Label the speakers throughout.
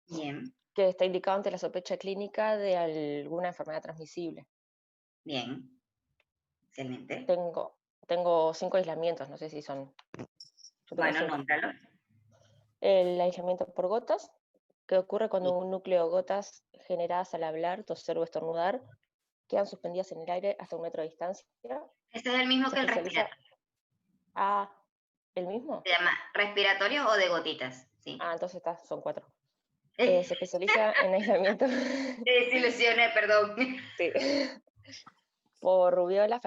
Speaker 1: Bien,
Speaker 2: que está indicado ante la sospecha clínica de alguna enfermedad transmisible.
Speaker 1: bien, excelente.
Speaker 2: Tengo 5 aislamientos, no sé si son. Yo tengo
Speaker 1: Bueno,
Speaker 2: 5.
Speaker 1: nómbralo.
Speaker 2: El aislamiento por gotas, que ocurre
Speaker 1: Sí.
Speaker 2: cuando un núcleo de gotas generadas al hablar, toser o estornudar quedan suspendidas en el aire hasta 1 metro de distancia.
Speaker 1: Este es el mismo
Speaker 2: Se
Speaker 1: que el
Speaker 2: especializa.
Speaker 1: respiratorio.
Speaker 2: ¿El mismo?
Speaker 1: Se llama respiratorio o de gotitas, sí.
Speaker 2: Entonces son 4.
Speaker 1: Eh,
Speaker 2: Se especializa en aislamiento.
Speaker 1: Te desilusioné, perdón.
Speaker 2: Sí. Por rubiola,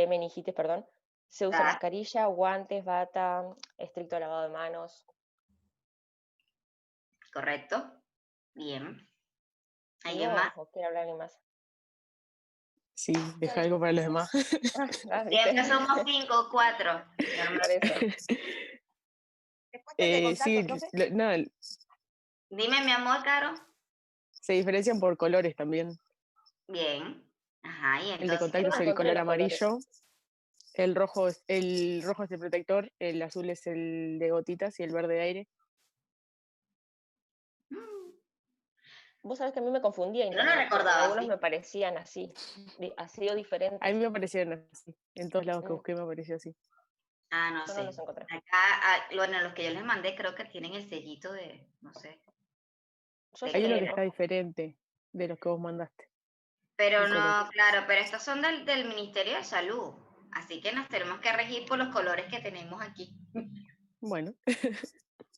Speaker 2: meningitis, perdón. Se usa
Speaker 1: Ah,
Speaker 2: mascarilla, guantes, bata, estricto lavado de manos.
Speaker 1: correcto. Bien. ¿Alguien
Speaker 2: ¿Sigo
Speaker 1: más?
Speaker 2: o quiere hablar alguien más?
Speaker 3: Sí, deja algo para los demás.
Speaker 2: ¿Viste?
Speaker 1: Siempre somos 5 o 4.
Speaker 2: Por eso.
Speaker 4: Después el de
Speaker 3: Sí,
Speaker 4: contacto, profe.
Speaker 3: no,
Speaker 1: Dime, mi amor, Caro.
Speaker 3: se diferencian por colores también.
Speaker 1: Bien. Ajá, y
Speaker 3: El de
Speaker 1: entonces, ¿qué
Speaker 3: contacto
Speaker 2: Yo no
Speaker 3: es
Speaker 1: más?
Speaker 3: el
Speaker 2: encontré
Speaker 3: color
Speaker 2: los colores.
Speaker 3: amarillo, el rojo es el protector, el azul es el de gotitas y el verde de aire.
Speaker 1: Mm,
Speaker 2: Vos sabés que a mí me confundía
Speaker 1: yo no lo
Speaker 2: internet, porque en
Speaker 1: recordaba
Speaker 2: algunos
Speaker 1: así.
Speaker 2: me parecían así o
Speaker 3: A mí
Speaker 2: diferentes.
Speaker 3: me aparecieron así, en todos lados que
Speaker 2: Mm,
Speaker 3: busqué me apareció así.
Speaker 1: Ah, no
Speaker 2: yo no
Speaker 1: sé.
Speaker 2: los encontré.
Speaker 1: Acá, bueno, los que yo les mandé creo que tienen el sellito de, no sé,
Speaker 2: Yo
Speaker 1: de
Speaker 2: solo
Speaker 3: Hay
Speaker 2: vi
Speaker 3: uno
Speaker 1: qué
Speaker 2: el
Speaker 3: que
Speaker 1: era.
Speaker 3: está
Speaker 2: rojo.
Speaker 3: diferente de los que vos mandaste,
Speaker 1: Pero
Speaker 3: el color.
Speaker 1: no, claro, pero estos son del Ministerio de Salud. Así que nos tenemos que regir por los colores que tenemos aquí.
Speaker 3: Bueno,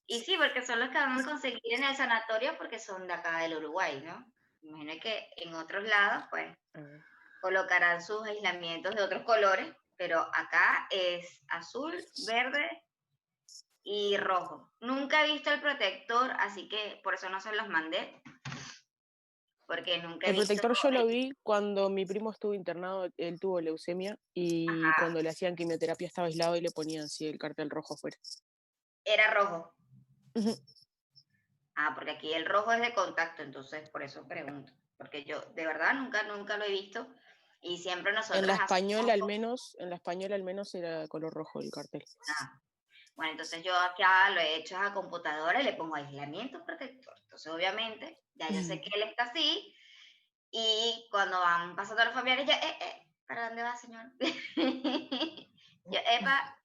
Speaker 1: Y sí, porque son los que vamos a conseguir en el sanatorio porque son de acá del Uruguay, ¿no? Imagino que en otros lados, pues,
Speaker 3: a ver.
Speaker 1: colocarán sus aislamientos de otros colores, pero acá es azul, verde y rojo. Nunca he visto el protector, así que por eso no se los mandé, porque nunca he
Speaker 3: El
Speaker 1: visto
Speaker 3: protector yo lo
Speaker 1: el...
Speaker 3: vi cuando mi primo estuvo internado, él tuvo leucemia y
Speaker 1: Ajá,
Speaker 3: cuando le hacían quimioterapia estaba aislado y le ponían así el cartel rojo afuera.
Speaker 1: era rojo.
Speaker 3: Ujú.
Speaker 1: Ah, porque aquí el rojo es de contacto, entonces por eso pregunto. Porque yo de verdad nunca lo he visto y siempre
Speaker 3: En la
Speaker 1: nosotras
Speaker 3: española
Speaker 1: hacemos...
Speaker 3: al menos, en la española al menos era color rojo el cartel.
Speaker 1: Ah, bueno, entonces yo acá lo he hecho a computadora y le pongo aislamiento protector. Entonces obviamente ya yo sé que él está así y cuando van pasando los familiares, ya, ¿para dónde va, señor? Yo, epa,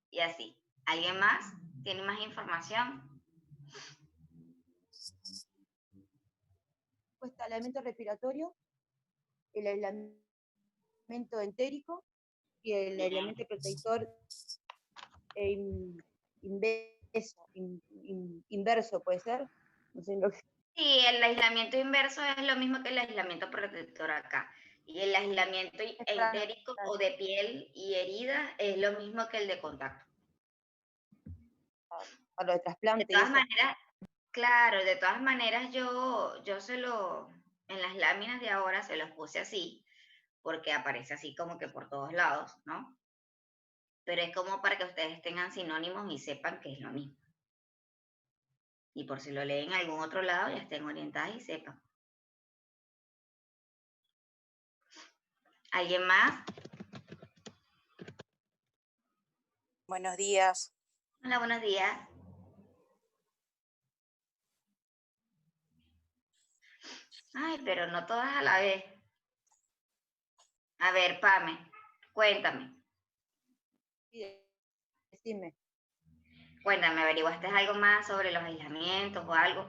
Speaker 1: y así. ¿Alguien más tiene más información?
Speaker 4: Después está el aislamiento respiratorio, el aislamiento entérico y el
Speaker 1: Bien.
Speaker 4: aislamiento protector inverso, inverso, puede ser. No sé lo que.
Speaker 1: Sí, el aislamiento inverso es lo mismo que el aislamiento protector acá. Y el aislamiento
Speaker 4: Es
Speaker 1: entérico o de piel y heridas es lo mismo que el de contacto.
Speaker 4: para lo de
Speaker 1: De
Speaker 4: trasplante y
Speaker 1: todas
Speaker 4: eso.
Speaker 1: maneras, claro, de todas maneras yo en las láminas de ahora se los puse así, porque aparece así como que por todos lados, ¿no? Pero es como para que ustedes tengan sinónimos y sepan que es lo mismo. Y por si lo leen en algún otro lado, ya estén orientadas y sepan. ¿Alguien más?
Speaker 5: Buenos días.
Speaker 1: Hola, buenos días. Ay, pero no todas a la vez. A ver, Pame, cuéntame.
Speaker 4: Sí, decime.
Speaker 1: Cuéntame, ¿averiguaste algo más sobre los aislamientos o algo?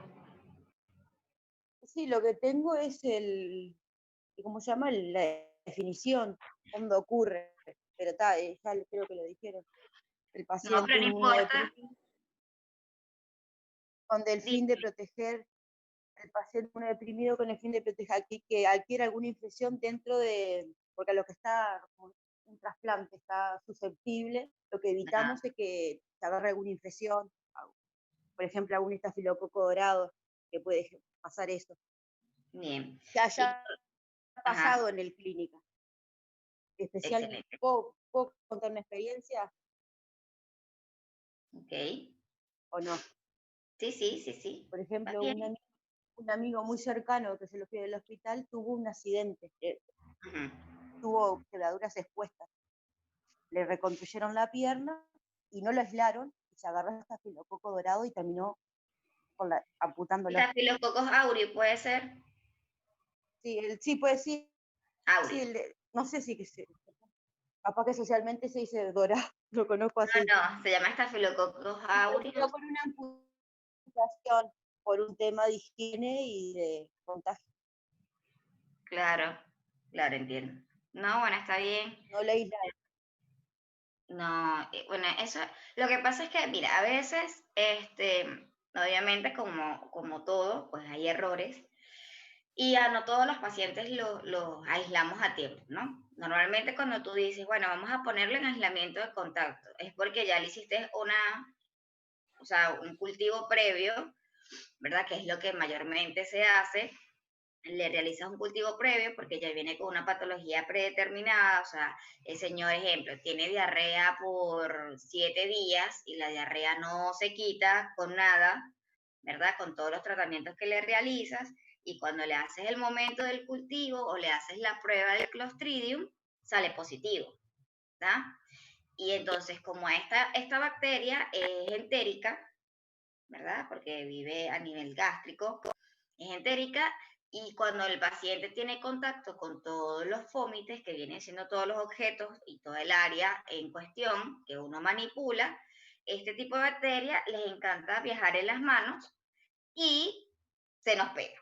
Speaker 4: Sí, lo que tengo es ¿cómo se llama? La definición, cuándo ocurre. Pero está, ya creo que lo dijeron. El
Speaker 1: No,
Speaker 4: paciente
Speaker 1: pero no importa.
Speaker 4: inmunodeprimido, con el fin de
Speaker 1: Dice,
Speaker 4: proteger el paciente inmunodeprimido con el fin de proteger aquí que adquiera alguna infección dentro de, porque a lo que está como un trasplante está susceptible, lo que
Speaker 1: ah,
Speaker 4: evitamos es que se agarre alguna infección, por ejemplo, algún estafilococo dorado, que puede pasar eso.
Speaker 1: bien.
Speaker 4: Que
Speaker 1: Y,
Speaker 4: haya
Speaker 1: ajá,
Speaker 4: pasado en el clínica. Especial,
Speaker 1: excelente.
Speaker 4: ¿puedo contar una experiencia
Speaker 1: Ok.
Speaker 4: o no?
Speaker 1: Sí, sí, sí, sí.
Speaker 4: Por
Speaker 1: Va
Speaker 4: ejemplo,
Speaker 1: bien.
Speaker 4: un amigo muy cercano que se lo fue del hospital tuvo un accidente,
Speaker 1: Ujú.
Speaker 4: tuvo quebraduras expuestas, le reconstruyeron la pierna y no lo aislaron y se agarró estafilococo dorado y terminó amputándolo.
Speaker 1: Staphylococcus aureus puede ser.
Speaker 4: Sí, sí puede ser,
Speaker 1: Aureus.
Speaker 4: sí, no sé si capaz que socialmente se dice dorado, lo conozco así.
Speaker 1: No, se llama Staphylococcus aureus.
Speaker 4: Pero con una amputación, por un tema de higiene y de contagio.
Speaker 1: Claro, entiendo. No, bueno, está bien.
Speaker 4: No leí nada.
Speaker 1: No, bueno, eso, lo que pasa es que, mira, a veces, obviamente como todo, pues hay errores y a no todos los pacientes los aislamos a tiempo, ¿no? Normalmente cuando tú dices, bueno, vamos a ponerlo en aislamiento de contacto, es porque ya le hiciste un cultivo previo, ¿verdad? Que es lo que mayormente se hace. Le realizas un cultivo previo porque ya viene con una patología predeterminada, o sea, el señor, ejemplo, tiene diarrea por 7 días y la diarrea no se quita con nada, ¿verdad? Con todos los tratamientos que le realizas y cuando le haces el momento del cultivo o le haces la prueba del Clostridium, sale positivo, ¿verdad? Y entonces, como esta bacteria es entérica, ¿verdad? Porque vive a nivel gástrico, es entérica y cuando el paciente tiene contacto con todos los fómites, que vienen siendo todos los objetos y todo el área en cuestión que uno manipula, este tipo de bacterias les encanta viajar en las manos y se nos pega,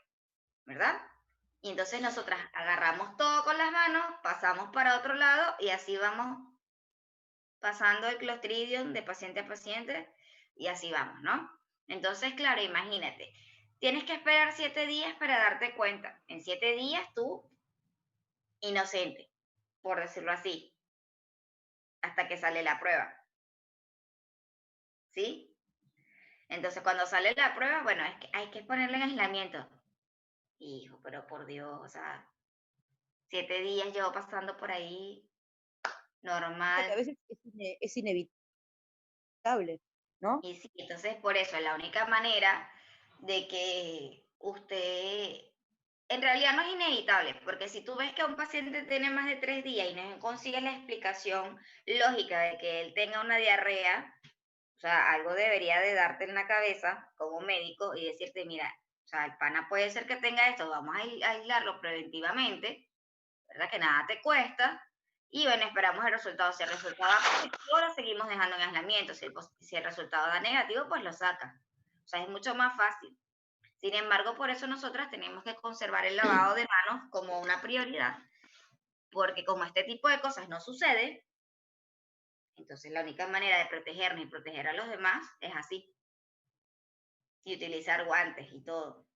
Speaker 1: ¿verdad? Y entonces nosotras agarramos todo con las manos, pasamos para otro lado y así vamos pasando el Clostridium de paciente a paciente y así vamos, ¿no? Entonces, claro, imagínate, tienes que esperar 7 días para darte cuenta. En 7 días tú, inocente, por decirlo así, hasta que sale la prueba. ¿Sí? Entonces, cuando sale la prueba, bueno, es que hay que ponerle en aislamiento. Hijo, pero por Dios, o sea, 7 días llevo pasando por ahí, normal.
Speaker 4: Porque a veces es inevitable, ¿no?
Speaker 1: Y sí, entonces por eso es la única manera de que usted, en realidad no es inevitable, porque si tú ves que un paciente tiene más de 3 días y no consigues la explicación lógica de que él tenga una diarrea, o sea, algo debería de darte en la cabeza como médico y decirte, mira, o sea, el pana puede ser que tenga esto, vamos a aislarlo preventivamente, ¿verdad? Que nada te cuesta. Y bueno, esperamos el resultado. Si el resultado da positivo, lo seguimos dejando en aislamiento. Si el resultado da negativo, pues lo saca. O sea, es mucho más fácil. Sin embargo, por eso nosotras tenemos que conservar el lavado de manos como una prioridad, porque como este tipo de cosas no sucede, entonces la única manera de protegernos y proteger a los demás es así. Y utilizar guantes y todo.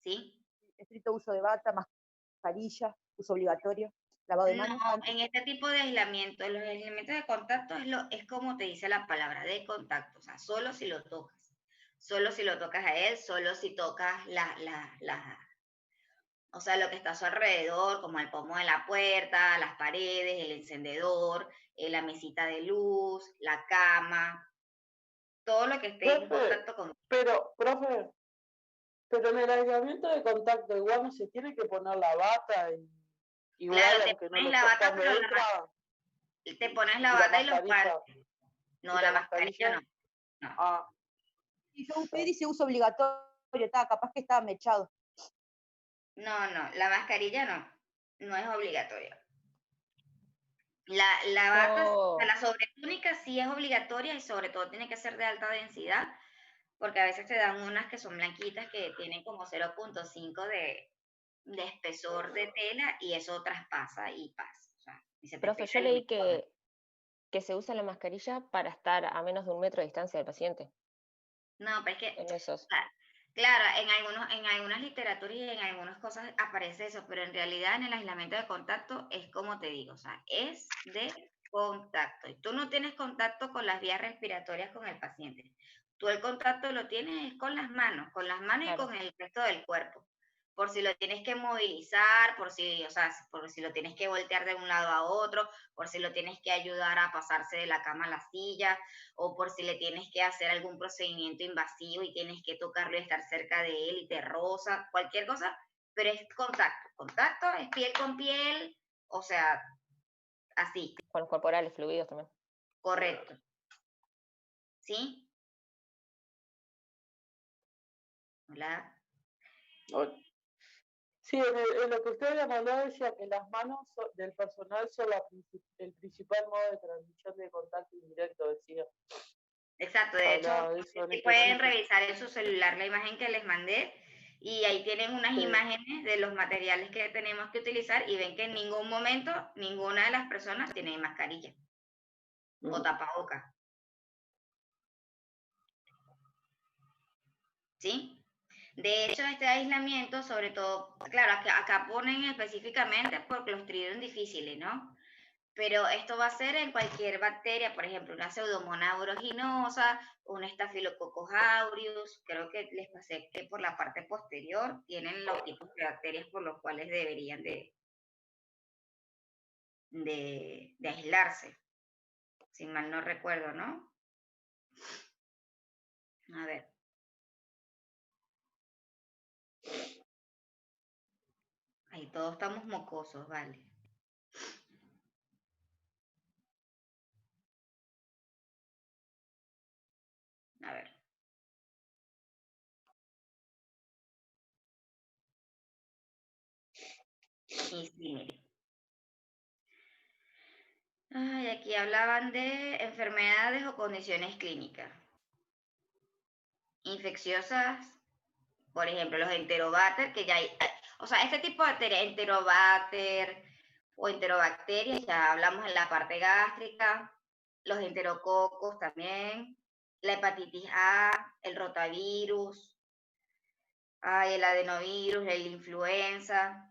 Speaker 1: ¿Sí?
Speaker 4: Estricto uso de bata, mascarilla, uso obligatorio, lavado de manos.
Speaker 1: No, en este tipo de aislamiento, los aislamientos de contacto es como te dice la palabra, de contacto, o sea, solo si lo tocas. Solo si lo tocas a él, solo si tocas o sea, lo que está a su alrededor, como el pomo de la puerta, las paredes, el encendedor, la mesita de luz, la cama, todo lo que esté en contacto con...
Speaker 6: Profe, pero en el aislamiento de contacto igual no se tiene que poner la bata igual,
Speaker 1: Claro, te
Speaker 6: aunque no
Speaker 1: pones
Speaker 6: lo
Speaker 1: la bata,
Speaker 6: cuando
Speaker 1: pero
Speaker 6: entra
Speaker 1: te pones la
Speaker 6: y la
Speaker 1: bata y los
Speaker 6: mascarilla.
Speaker 1: guantes. No,
Speaker 6: ¿Y
Speaker 1: la
Speaker 6: la
Speaker 1: mascarilla
Speaker 6: mascarilla?
Speaker 1: no. No.
Speaker 6: Ah,
Speaker 4: Y yo usted dice uso obligatorio, capaz que estaba mechado.
Speaker 1: No, la mascarilla no es obligatoria. La bata, la sobretúnica sí es obligatoria y sobre todo tiene que ser de alta densidad, porque a veces te dan unas que son blanquitas que tienen como 0.5 de espesor de tela y eso traspasa y pasa. O sea, y se te
Speaker 2: Profe,
Speaker 1: pega
Speaker 2: yo
Speaker 1: el
Speaker 2: leí
Speaker 1: uniforme.
Speaker 2: que se usa la mascarilla para estar a menos de 1 metro de distancia del paciente.
Speaker 1: No, pero es que,
Speaker 2: En esos.
Speaker 1: claro, en algunas literaturas y en algunas cosas aparece eso, pero en realidad en el aislamiento de contacto es como te digo, o sea, es de contacto. Y tú no tienes contacto con las vías respiratorias con el paciente. Tú el contacto lo tienes con las manos y
Speaker 2: Claro.
Speaker 1: con el resto del cuerpo. Por si lo tienes que movilizar, por si, o sea, por si lo tienes que voltear de un lado a otro, por si lo tienes que ayudar a pasarse de la cama a la silla, o por si le tienes que hacer algún procedimiento invasivo y tienes que tocarlo y estar cerca de él y te roza, cualquier cosa, pero es contacto. Contacto es piel con piel, o sea, así,
Speaker 2: Con los corporales, fluidos también.
Speaker 1: correcto. ¿Sí? Hola.
Speaker 6: Sí, en lo que usted había mandado decía que las manos del personal son el principal modo de transmisión de contacto indirecto, decía.
Speaker 1: Exacto, de hecho,
Speaker 6: Hablaba de eso en
Speaker 1: sí pueden
Speaker 6: específico.
Speaker 1: revisar en su celular la imagen que les mandé y ahí tienen unas
Speaker 6: Sí.
Speaker 1: imágenes de los materiales que tenemos que utilizar y ven que en ningún momento ninguna de las personas tiene mascarilla o tapabocas. ¿Sí? De hecho, este aislamiento, sobre todo, claro, acá ponen específicamente por Clostridium difficile, ¿no? Pero esto va a ser en cualquier bacteria, por ejemplo, una Pseudomonas aeruginosa, un Staphylococcus aureus, creo que les pasé que por la parte posterior tienen los tipos de bacterias por los cuales deberían de aislarse, si mal no recuerdo, ¿no? A ver. Ahí todos estamos mocosos, vale. A ver. Y sí, mire. Ay, aquí hablaban de enfermedades o condiciones clínicas. Infecciosas, por ejemplo, los enterobacter, que ya hay, o sea, este tipo de bacterias, enterobacter o enterobacterias, ya hablamos en la parte gástrica, los enterococos también, la hepatitis A, el rotavirus, el adenovirus, la influenza.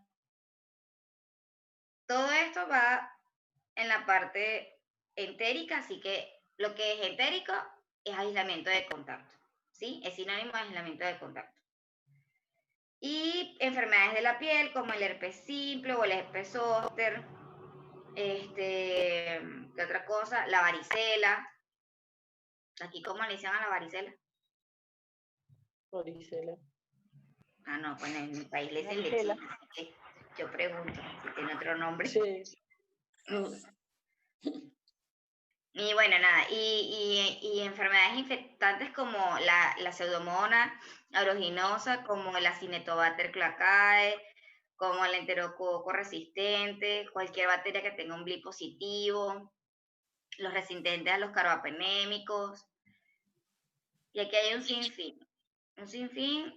Speaker 1: Todo esto va en la parte entérica, así que lo que es entérico es aislamiento de contacto, ¿sí? Es sinónimo de aislamiento de contacto. Y enfermedades de la piel como el herpes simple o el herpes zóster, ¿qué otra cosa? La varicela. ¿Aquí cómo le dicen a la varicela?
Speaker 6: Varicela.
Speaker 1: Ah, no, pues en mi país le dicen
Speaker 4: Varicela.
Speaker 1: lechina, así que yo pregunto si tiene otro nombre.
Speaker 6: Sí.
Speaker 1: Y bueno, nada, y enfermedades infectantes como la Pseudomonas aeruginosa, como la Cinetobacter cloacae, como el enterococo resistente, cualquier bacteria que tenga un BLI positivo, los resistentes a los carbapenémicos. Y aquí hay un sinfín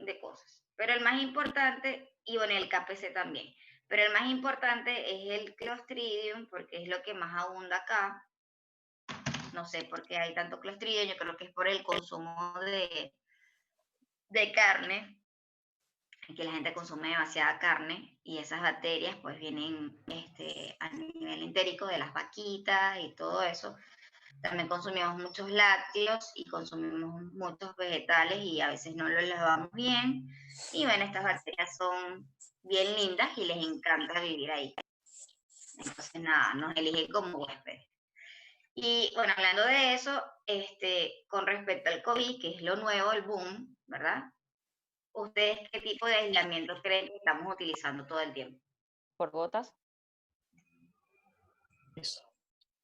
Speaker 1: de cosas. Pero el más importante, y bueno, el KPC también, pero el más importante es el Clostridium, porque es lo que más abunda acá. No sé por qué hay tanto Clostridium, yo creo que es por el consumo de carne, que la gente consume demasiada carne y esas bacterias pues vienen a nivel entérico de las vaquitas y todo eso. También consumimos muchos lácteos y consumimos muchos vegetales y a veces no los lavamos bien. Y bueno, estas bacterias son bien lindas y les encanta vivir ahí. Entonces nada, nos eligen como huéspedes. Y bueno, hablando de eso, con respecto al COVID, que es lo nuevo, el boom, ¿verdad? ¿Ustedes qué tipo de aislamiento creen que estamos utilizando todo el tiempo?
Speaker 2: ¿Por gotas?
Speaker 7: Eso.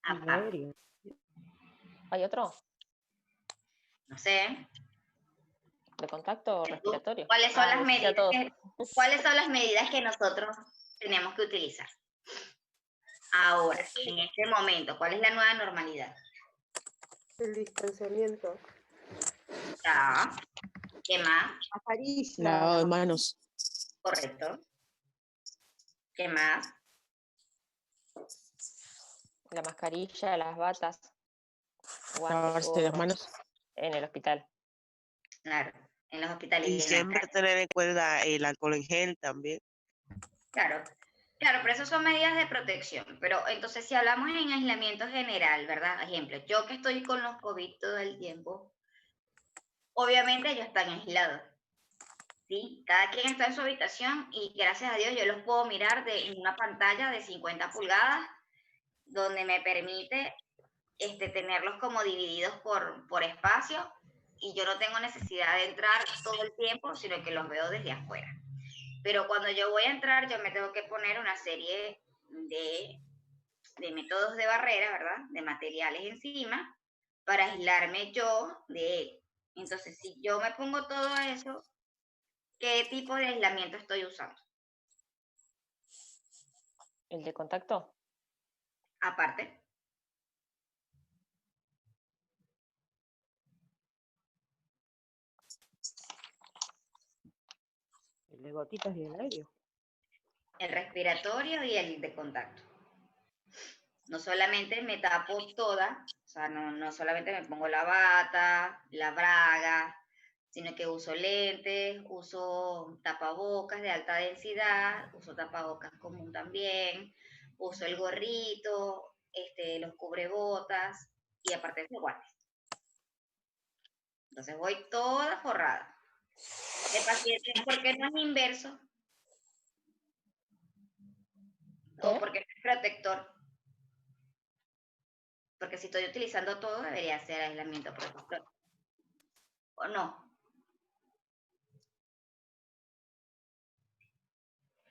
Speaker 1: Aparte,
Speaker 2: ¿Hay otro?
Speaker 1: no sé.
Speaker 2: ¿De contacto respiratorio?
Speaker 1: ¿Cuáles son las
Speaker 2: les decía
Speaker 1: medidas
Speaker 2: todo.
Speaker 1: ¿Cuáles son las medidas que nosotros tenemos que utilizar? Ahora, en este momento, ¿cuál es la nueva normalidad?
Speaker 6: El distanciamiento.
Speaker 1: Ya. ¿Qué más?
Speaker 4: Mascarilla.
Speaker 7: Lavado de manos.
Speaker 1: Correcto. ¿Qué más?
Speaker 2: La mascarilla, las batas, guantes,
Speaker 7: Lavarse las
Speaker 2: gorros,
Speaker 7: manos.
Speaker 2: en el hospital.
Speaker 1: Claro, en los hospitales
Speaker 8: Y
Speaker 1: y en la
Speaker 8: siempre
Speaker 1: calle.
Speaker 8: tener en cuenta el alcohol en gel también.
Speaker 1: Claro, claro, pero esas son medidas de protección. Pero entonces, si hablamos en aislamiento general, ¿verdad? Ejemplo, yo que estoy con los COVID todo el tiempo, obviamente ellos están aislados. ¿Sí? Cada quien está en su habitación y gracias a Dios yo los puedo mirar en una pantalla de 50 pulgadas donde me permite tenerlos como divididos por espacio y yo no tengo necesidad de entrar todo el tiempo, sino que los veo desde afuera. Pero cuando yo voy a entrar, yo me tengo que poner una serie de métodos de barrera, ¿verdad? De materiales encima, para aislarme yo de él. Entonces, si yo me pongo todo eso, ¿qué tipo de aislamiento estoy usando?
Speaker 2: ¿El de contacto?
Speaker 1: Aparte,
Speaker 4: El de gotitas y el aéreo.
Speaker 1: el respiratorio y el de contacto. No solamente me tapo toda, o sea, no solamente me pongo la bata, la braga, sino que uso lentes, uso tapabocas de alta densidad, uso tapabocas común también, uso el gorrito, los cubrebotas y aparte de guantes. Entonces voy toda forrada. El paciente, ¿por qué no es inverso? O
Speaker 2: ¿Qué?
Speaker 1: porque no es protector. Porque si estoy utilizando todo, debería ser aislamiento protector. ¿O no?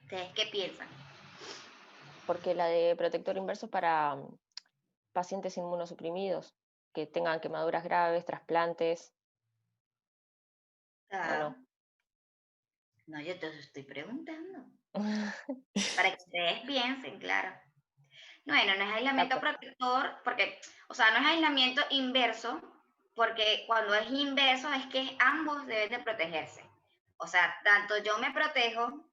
Speaker 1: ¿Ustedes qué piensan?
Speaker 2: Porque la de protector inverso es para pacientes inmunosuprimidos, que tengan quemaduras graves, trasplantes, ¿o
Speaker 1: Ah,
Speaker 2: no?
Speaker 1: no, yo te estoy preguntando. Para que ustedes piensen, claro. Bueno, no es aislamiento protector, porque, o sea, no es aislamiento inverso, porque cuando es inverso es que ambos deben de protegerse. O sea, tanto yo me protejo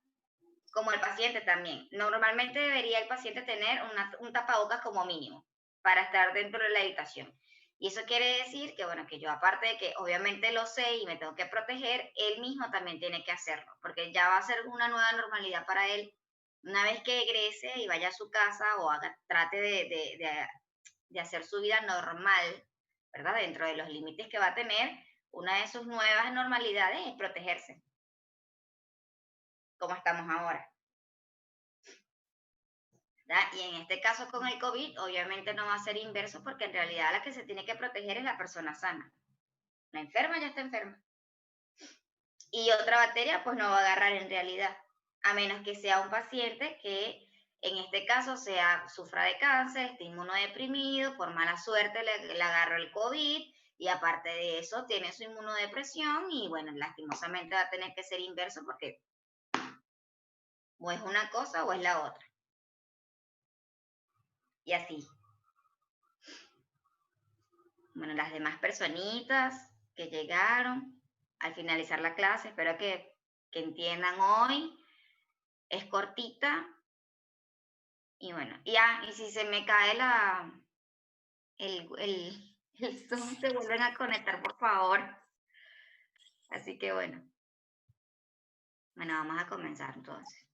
Speaker 1: como el paciente también. Normalmente debería el paciente tener un tapabocas como mínimo para estar dentro de la habitación. Y eso quiere decir que, bueno, que yo aparte de que obviamente lo sé y me tengo que proteger, él mismo también tiene que hacerlo, porque ya va a ser una nueva normalidad para él. Una vez que egrese y vaya a su casa o trate de hacer su vida normal, ¿verdad? Dentro de los límites que va a tener, una de sus nuevas normalidades es protegerse, como estamos ahora. ¿Verdad? Y en este caso con el COVID, obviamente no va a ser inverso porque en realidad la que se tiene que proteger es la persona sana. La enferma ya está enferma. Y otra bacteria pues no va a agarrar en realidad, a menos que sea un paciente que en este caso sufra de cáncer, esté inmunodeprimido, por mala suerte le agarró el COVID y aparte de eso tiene su inmunodepresión y bueno, lastimosamente va a tener que ser inverso porque o es una cosa o es la otra. Y así. Bueno, las demás personitas que llegaron al finalizar la clase, espero que entiendan hoy. Es cortita. Y bueno, y si se me cae el Zoom, se vuelven a conectar, por favor. Así que bueno. Bueno, vamos a comenzar entonces.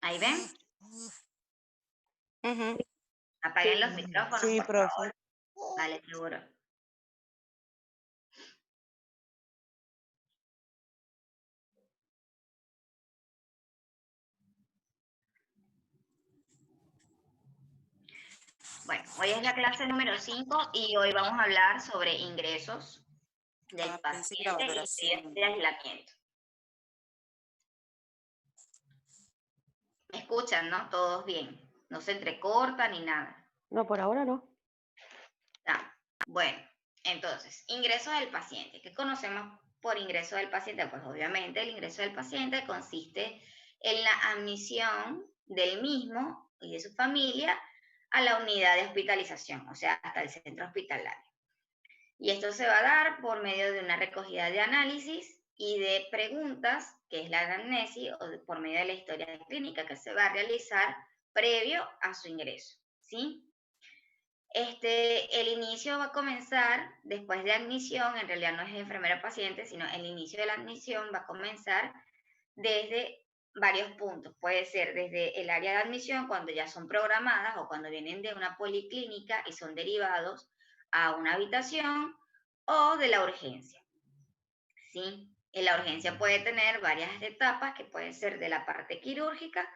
Speaker 1: ¿Ahí ven? Apaguen los micrófonos,
Speaker 8: Sí,
Speaker 1: por
Speaker 8: profe.
Speaker 1: favor. Vale, seguro. Bueno, hoy es la clase número 5 y hoy vamos a hablar sobre ingresos del paciente y medidas de aislamiento. ¿Me escuchan, no? Todos bien. No se entrecorta ni nada.
Speaker 4: No, por ahora no.
Speaker 1: Bueno, entonces, ingreso del paciente. ¿Qué conocemos por ingreso del paciente? Pues obviamente el ingreso del paciente consiste en la admisión del mismo y de su familia a la unidad de hospitalización, o sea, hasta el centro hospitalario. Y esto se va a dar por medio de una recogida de análisis y de preguntas, que es la anamnesis, o por medio de la historia clínica que se va a realizar previo a su ingreso, ¿sí? El inicio va a comenzar después de admisión, en realidad no es enfermera paciente, sino el inicio de la admisión va a comenzar desde varios puntos. Puede ser desde el área de admisión, cuando ya son programadas o cuando vienen de una policlínica y son derivados a una habitación o de la urgencia. ¿Sí? En la urgencia puede tener varias etapas, que puede ser de la parte quirúrgica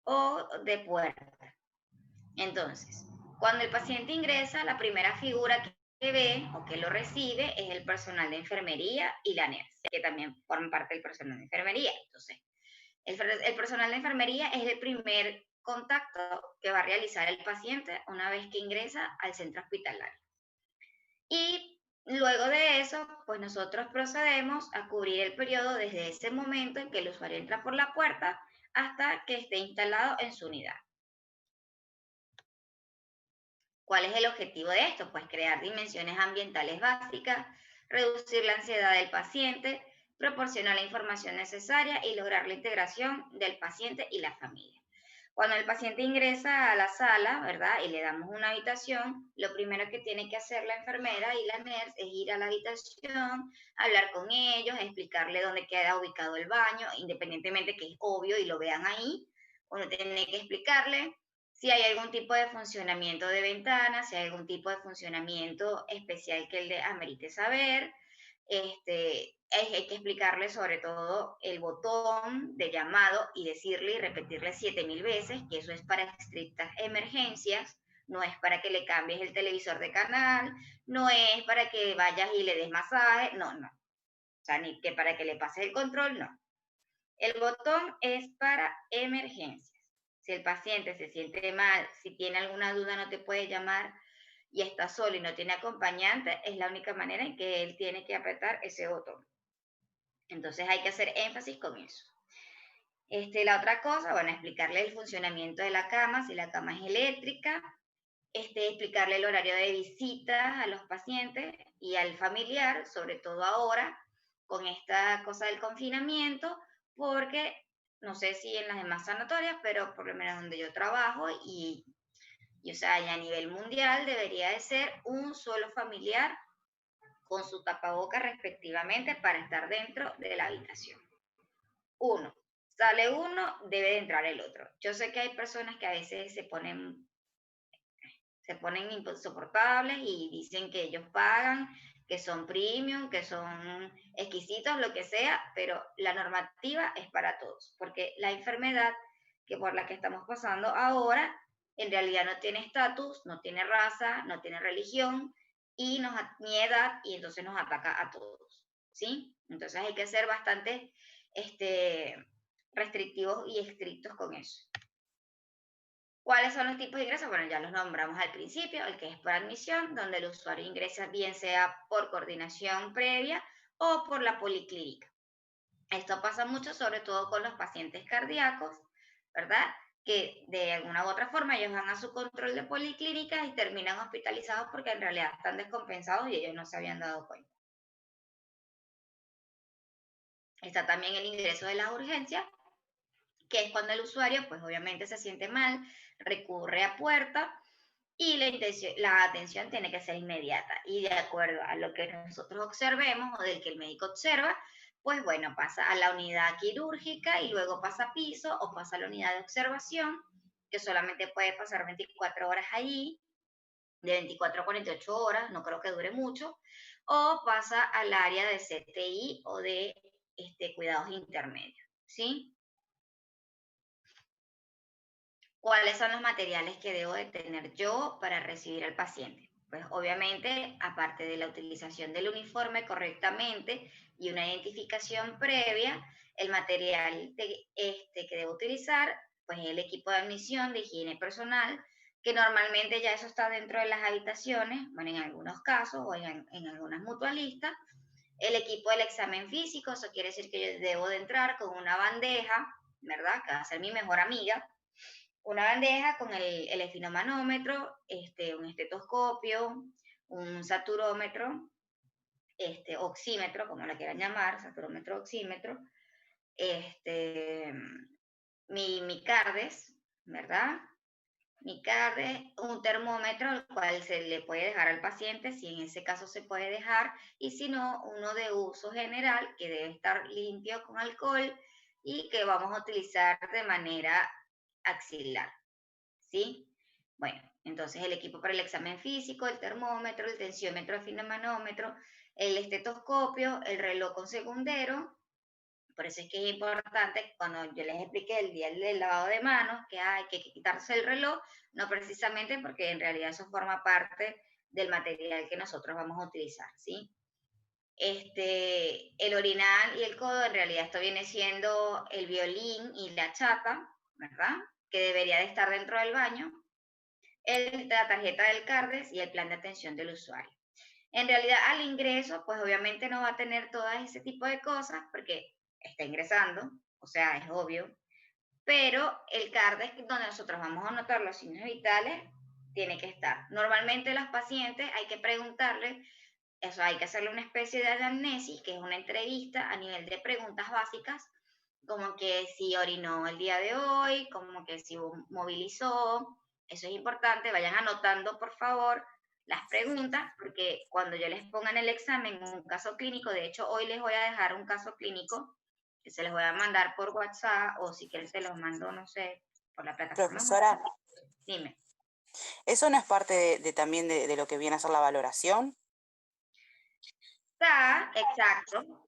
Speaker 1: o de puerta. Entonces, cuando el paciente ingresa, la primera figura que ve o que lo recibe es el personal de enfermería y la NERS, que también forman parte del personal de enfermería. Entonces, El personal de enfermería es el primer contacto que va a realizar el paciente una vez que ingresa al centro hospitalario. Y luego de eso, pues nosotros procedemos a cubrir el periodo desde ese momento en que el usuario entra por la puerta hasta que esté instalado en su unidad. ¿Cuál es el objetivo de esto? Pues crear dimensiones ambientales básicas, reducir la ansiedad del paciente, proporcionar la información necesaria y lograr la integración del paciente y la familia. Cuando el paciente ingresa a la sala, ¿verdad? Y le damos una habitación, lo primero que tiene que hacer la enfermera y la nurse es ir a la habitación, hablar con ellos, explicarle dónde queda ubicado el baño, independientemente que es obvio y lo vean ahí, uno tiene que explicarle si hay algún tipo de funcionamiento de ventana, si hay algún tipo de funcionamiento especial que él amerite saber. Hay que explicarle sobre todo el botón de llamado y decirle y repetirle 7000 veces que eso es para estrictas emergencias, no es para que le cambies el televisor de canal, no es para que vayas y le des masaje, no. O sea, ni que para que le pases el control, no. El botón es para emergencias. Si el paciente se siente mal, si tiene alguna duda no te puede llamar y está solo y no tiene acompañante, es la única manera en que él tiene que apretar ese botón. Entonces hay que hacer énfasis con eso. La otra cosa, bueno, explicarle el funcionamiento de la cama, si la cama es eléctrica, explicarle el horario de visitas a los pacientes y al familiar, sobre todo ahora, con esta cosa del confinamiento, porque no sé si en las demás sanatorias, pero por lo menos donde yo trabajo o sea, y a nivel mundial debería de ser un solo familiar con su tapaboca respectivamente para estar dentro de la habitación. Uno, sale uno, debe de entrar el otro. Yo sé que hay personas que a veces se ponen insoportables y dicen que ellos pagan, que son premium, que son exquisitos, lo que sea, pero la normativa es para todos, porque la enfermedad por la que estamos pasando ahora en realidad no tiene estatus, no tiene raza, no tiene religión y ni edad, y entonces nos ataca a todos, ¿sí? Entonces hay que ser bastante restrictivos y estrictos con eso. ¿Cuáles son los tipos de ingresos? Bueno, ya los nombramos al principio, el que es por admisión, donde el usuario ingresa bien sea por coordinación previa o por la policlínica. Esto pasa mucho, sobre todo con los pacientes cardíacos, ¿verdad? Que de alguna u otra forma ellos van a su control de policlínica y terminan hospitalizados porque en realidad están descompensados y ellos no se habían dado cuenta. Está también el ingreso de las urgencias, que es cuando el usuario, pues obviamente se siente mal, recurre a puerta y la atención tiene que ser inmediata. Y de acuerdo a lo que nosotros observemos o del que el médico observa, pues bueno, pasa a la unidad quirúrgica y luego pasa a piso o pasa a la unidad de observación, que solamente puede pasar 24 horas allí, de 24 a 48 horas, no creo que dure mucho, o pasa al área de CTI o de cuidados intermedios, ¿sí? ¿Cuáles son los materiales que debo de tener yo para recibir al paciente? Pues obviamente, aparte de la utilización del uniforme correctamente y una identificación previa, el material que debo utilizar, pues el equipo de admisión de higiene personal, que normalmente ya eso está dentro de las habitaciones, bueno, en algunos casos o en algunas mutualistas. El equipo del examen físico, eso quiere decir que yo debo de entrar con una bandeja, ¿verdad? Que va a ser mi mejor amiga, una bandeja con el esfinomanómetro, un estetoscopio, un saturómetro, oxímetro, como la quieran llamar, saturómetro, oxímetro, mi CARDES, ¿verdad? Mi CARDES, un termómetro, el cual se le puede dejar al paciente, si en ese caso se puede dejar, y si no, uno de uso general, que debe estar limpio con alcohol y que vamos a utilizar de manera axilar, ¿sí? Bueno, entonces el equipo para el examen físico, el termómetro, el tensiómetro, el esfinomanómetro, el estetoscopio, el reloj con segundero. Por eso es que es importante, cuando yo les expliqué el día del lavado de manos, que hay que quitarse el reloj, no precisamente porque en realidad eso forma parte del material que nosotros vamos a utilizar, ¿sí? El orinal y el codo, en realidad esto viene siendo el violín y la chapa, ¿verdad? Que debería de estar dentro del baño, la tarjeta del CARDES y el plan de atención del usuario. En realidad, al ingreso, pues obviamente no va a tener todo ese tipo de cosas porque está ingresando, o sea, es obvio, pero el CARDES donde nosotros vamos a anotar los signos vitales tiene que estar. Normalmente los pacientes hay que preguntarles, eso hay que hacerle una especie de anamnesis, que es una entrevista a nivel de preguntas básicas, como que si orinó el día de hoy, como que si movilizó. Eso es importante, vayan anotando por favor las preguntas, porque cuando yo les ponga en el examen un caso clínico, de hecho hoy les voy a dejar un caso clínico que se les voy a mandar por WhatsApp, o si quieren se los mando, no sé, por la plataforma.
Speaker 5: Profesora,
Speaker 1: Dime.
Speaker 5: ¿eso no es parte también de lo que viene a ser la valoración?
Speaker 1: Está, exacto.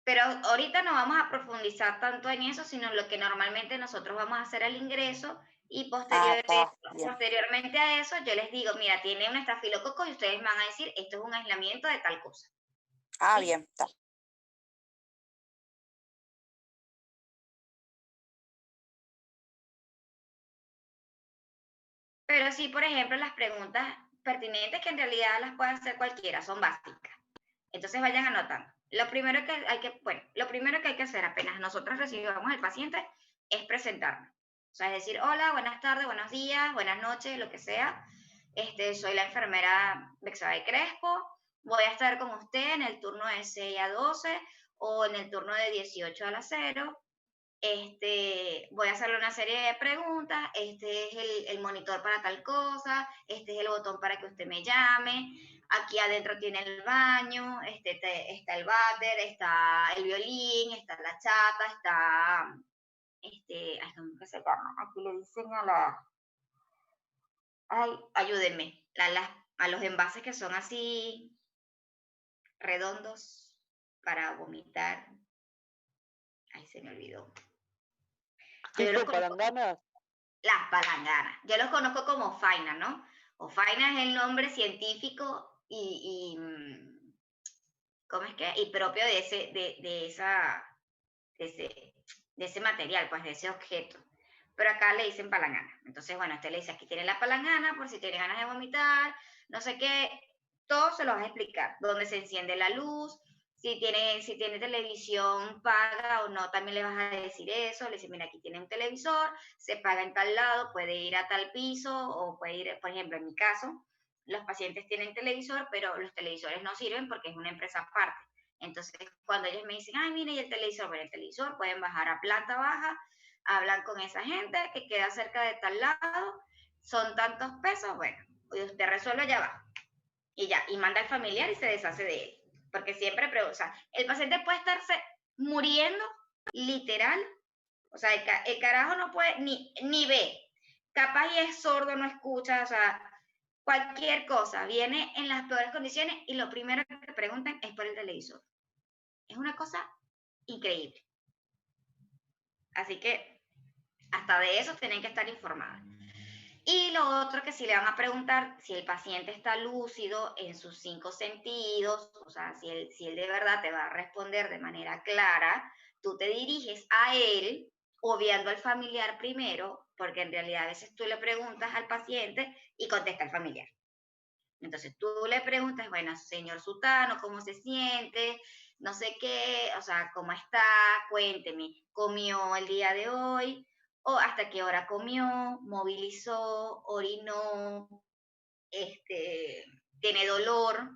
Speaker 1: Pero ahorita no vamos a profundizar tanto en eso, sino lo que normalmente nosotros vamos a hacer al ingreso y posteriormente a eso yo les digo, mira, tiene un estafilococo y ustedes me van a decir, esto es un aislamiento de tal cosa.
Speaker 5: Ah,
Speaker 1: ¿Sí?
Speaker 5: bien, está.
Speaker 1: Pero sí, por ejemplo, las preguntas pertinentes que en realidad las puede hacer cualquiera, son básicas. Entonces vayan anotando. Lo primero que hay que hacer apenas nosotros recibamos al paciente es presentarnos. O sea, es decir, hola, buenas tardes, buenos días, buenas noches, lo que sea. Soy la enfermera Bexabe Crespo. Voy a estar con usted en el turno de 6 a 12 o en el turno de 18 a las 0. Voy a hacerle una serie de preguntas, este es el monitor para tal cosa, este es el botón para que usted me llame, aquí adentro tiene el baño, está el váter, está el violín, está la chata, está, ¿cómo que se llama? Aquí le dicen a ayúdenme, a los envases que son así redondos para vomitar, se me olvidó.
Speaker 6: ¿Tipo palanganas?
Speaker 1: Las palanganas. Yo los conozco como faina, ¿no? O faina es el nombre científico ¿cómo es que? Y propio de ese material, pues de ese objeto. Pero acá le dicen palangana. Entonces, bueno, usted le dice, aquí tiene la palangana por si tiene ganas de vomitar, no sé qué. Todo se lo vas a explicar. Dónde se enciende la luz, si tiene televisión paga o no, también le vas a decir eso. Le dice, mira, aquí tiene un televisor, se paga en tal lado, puede ir a tal piso o puede ir, por ejemplo, en mi caso, los pacientes tienen televisor, pero los televisores no sirven porque es una empresa aparte. Entonces, cuando ellos me dicen, ay, mire, y el televisor, bueno, el televisor, pueden bajar a planta baja, hablan con esa gente que queda cerca de tal lado, son tantos pesos, bueno, usted resuelve allá abajo. Y ya, y manda al familiar y se deshace de él. Porque siempre, o sea, el paciente puede estarse muriendo, literal, o sea, el carajo no puede, ni ve, capaz y es sordo, no escucha, o sea, cualquier cosa, viene en las peores condiciones y lo primero que preguntan es por el televisor. Es una cosa increíble. Así que hasta de eso tienen que estar informados. Y lo otro que sí le van a preguntar, si el paciente está lúcido en sus 5 sentidos, o sea, si él de verdad te va a responder de manera clara, tú te diriges a él, obviando al familiar primero, porque en realidad a veces tú le preguntas al paciente y contesta el familiar. Entonces tú le preguntas, bueno, señor Sutano, ¿cómo se siente? No sé qué, o sea, ¿cómo está? Cuénteme, ¿comió el día de hoy? ¿O hasta qué hora comió? ¿Movilizó? ¿Orinó? ¿Tiene dolor?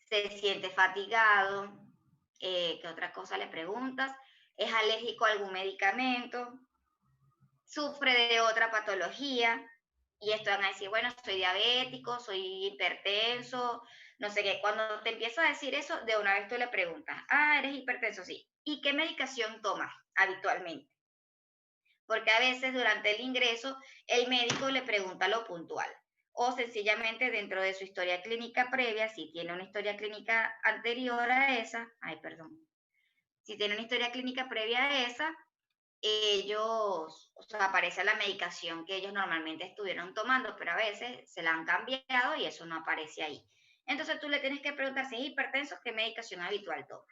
Speaker 1: ¿Se siente fatigado? ¿Qué otra cosa le preguntas? ¿Es alérgico a algún medicamento? ¿Sufre de otra patología? Y esto van a decir, bueno, soy diabético, soy hipertenso, no sé qué. Cuando te empieza a decir eso, de una vez tú le preguntas, eres hipertenso, sí. ¿Y qué medicación tomas habitualmente? Porque a veces durante el ingreso el médico le pregunta lo puntual. O sencillamente dentro de su historia clínica previa, si tiene una historia clínica anterior a esa, si tiene una historia clínica previa a esa, ellos, o sea, aparece la medicación que ellos normalmente estuvieron tomando, pero a veces se la han cambiado y eso no aparece ahí. Entonces tú le tienes que preguntar si es hipertenso, qué medicación habitual toma.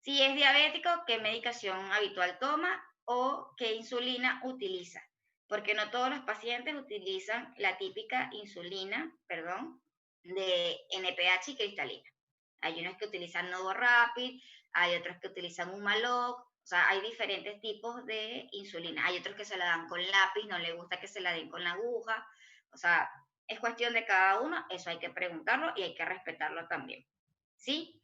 Speaker 1: Si es diabético, qué medicación habitual toma o qué insulina utiliza. Porque no todos los pacientes utilizan la típica insulina, de NPH y cristalina. Hay unos que utilizan Novorapid, hay otros que utilizan Humalog, o sea, hay diferentes tipos de insulina. Hay otros que se la dan con lápiz, no le gusta que se la den con la aguja. O sea, es cuestión de cada uno, eso hay que preguntarlo y hay que respetarlo también. ¿Sí?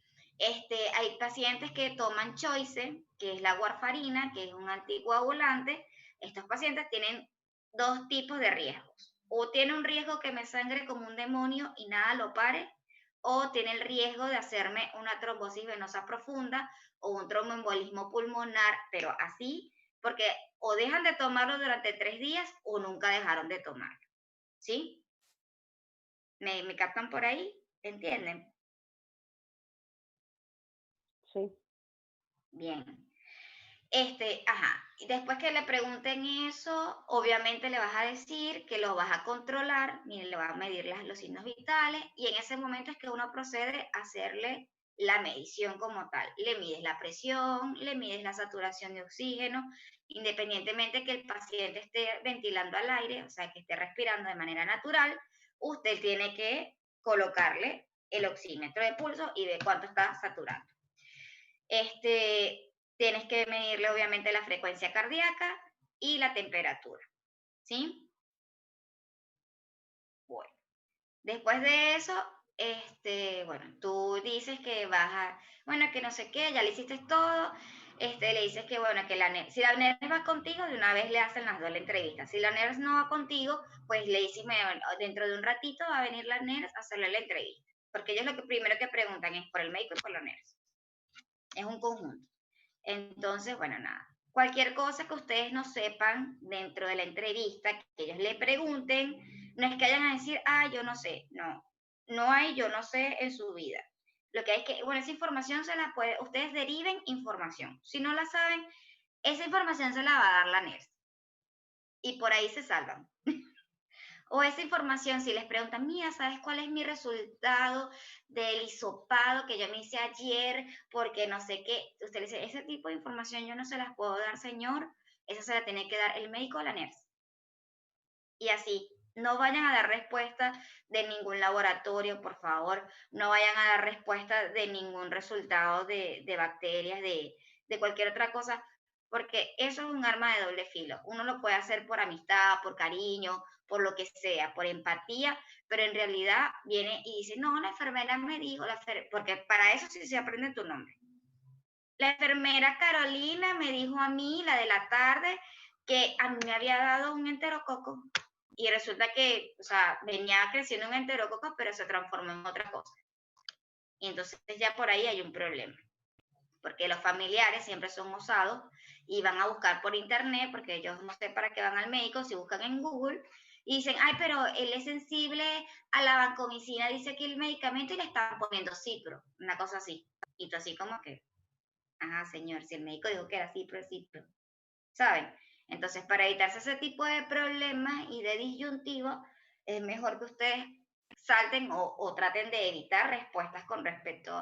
Speaker 1: Hay pacientes que toman Choice, que es la warfarina, que es un anticoagulante. Estos pacientes tienen dos tipos de riesgos. O tiene un riesgo que me sangre como un demonio y nada lo pare, o tiene el riesgo de hacerme una trombosis venosa profunda o un tromboembolismo pulmonar, pero así, porque o dejan de tomarlo durante 3 días o nunca dejaron de tomarlo. ¿Sí? ¿Me captan por ahí? ¿Entienden?
Speaker 2: Sí.
Speaker 1: Bien. Y después que le pregunten eso, obviamente le vas a decir que lo vas a controlar, le vas a medir los signos vitales, y en ese momento es que uno procede a hacerle la medición como tal. Le mides la presión, le mides la saturación de oxígeno, independientemente que el paciente esté ventilando al aire, o sea, que esté respirando de manera natural, usted tiene que colocarle el oxímetro de pulso y ver cuánto está saturando. Tienes que medirle obviamente la frecuencia cardíaca y la temperatura, ¿sí? Bueno, después de eso, tú dices que que no sé qué, ya le hiciste todo, le dices que, que si la NERS va contigo, de una vez le hacen las dos la entrevista. Si la NERS no va contigo, pues le dices, dentro de un ratito va a venir la NERS a hacerle la entrevista, porque ellos lo que primero que preguntan es por el médico y por la NERS. Es un conjunto. Entonces, nada. Cualquier cosa que ustedes no sepan dentro de la entrevista, que ellos le pregunten, no es que vayan a decir, yo no sé. No hay yo no sé en su vida. Lo que hay que, esa información ustedes deriven información. Si no la saben, esa información se la va a dar la NERS. Y por ahí se salvan. O esa información, si les preguntan, mira, ¿sabes cuál es mi resultado del hisopado que yo me hice ayer? Porque no sé qué. Usted le dice, ese tipo de información yo no se las puedo dar, señor. Esa se la tiene que dar el médico o la NERS. Y así, no vayan a dar respuesta de ningún laboratorio, por favor. No vayan a dar respuesta de ningún resultado de bacterias, de cualquier otra cosa, porque eso es un arma de doble filo. Uno lo puede hacer por amistad, por cariño, por lo que sea, por empatía, pero en realidad viene y dice, no, la enfermera me dijo, porque para eso sí se aprende tu nombre. La enfermera Carolina me dijo a mí, la de la tarde, que a mí me había dado un enterococo. Y resulta que, venía creciendo un enterococo, pero se transformó en otra cosa. Y entonces ya por ahí hay un problema. Porque los familiares siempre son osados y van a buscar por internet, porque ellos no sé para qué van al médico, si buscan en Google, y dicen, pero él es sensible a la vancomicina, dice que el medicamento, y le están poniendo cipro, una cosa así. Y tú así como que, señor, si el médico dijo que era cipro, es cipro. ¿Saben? Entonces, para evitarse ese tipo de problemas y de disyuntivos, es mejor que ustedes salten o traten de evitar respuestas con respecto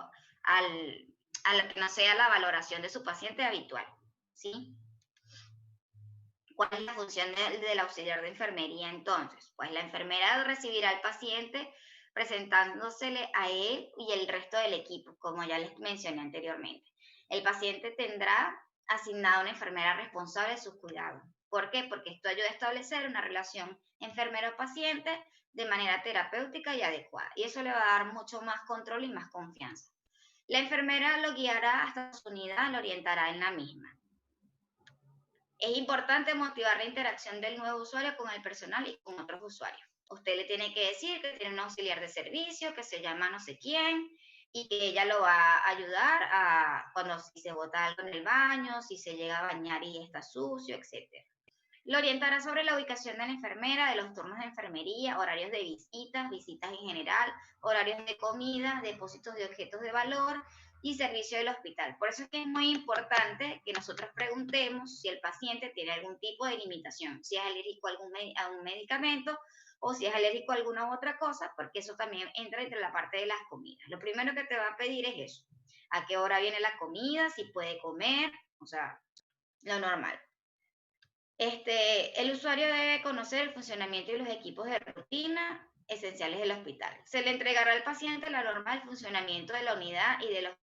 Speaker 1: a lo que no sea la valoración de su paciente habitual, ¿sí? ¿Cuál es la función del auxiliar de enfermería entonces? Pues la enfermera recibirá al paciente presentándosele a él y el resto del equipo, como ya les mencioné anteriormente. El paciente tendrá asignada una enfermera responsable de sus cuidados. ¿Por qué? Porque esto ayuda a establecer una relación enfermero-paciente de manera terapéutica y adecuada. Y eso le va a dar mucho más control y más confianza. La enfermera lo guiará hasta su unidad, lo orientará en la misma. Es importante motivar la interacción del nuevo usuario con el personal y con otros usuarios. Usted le tiene que decir que tiene un auxiliar de servicio, que se llama no sé quién, y que ella lo va a ayudar si se bota algo en el baño, si se llega a bañar y está sucio, etc. Lo orientará sobre la ubicación de la enfermera, de los turnos de enfermería, horarios de visitas en general, horarios de comida, depósitos de objetos de valor y servicio del hospital. Por eso es que es muy importante que nosotros preguntemos si el paciente tiene algún tipo de limitación, si es alérgico a un medicamento o si es alérgico a alguna otra cosa, porque eso también entra entre la parte de las comidas. Lo primero que te va a pedir es eso, a qué hora viene la comida, si puede comer, o sea, lo normal. El usuario debe conocer el funcionamiento y los equipos de rutina esenciales del hospital. Se le entregará al paciente la norma del funcionamiento de la unidad y de los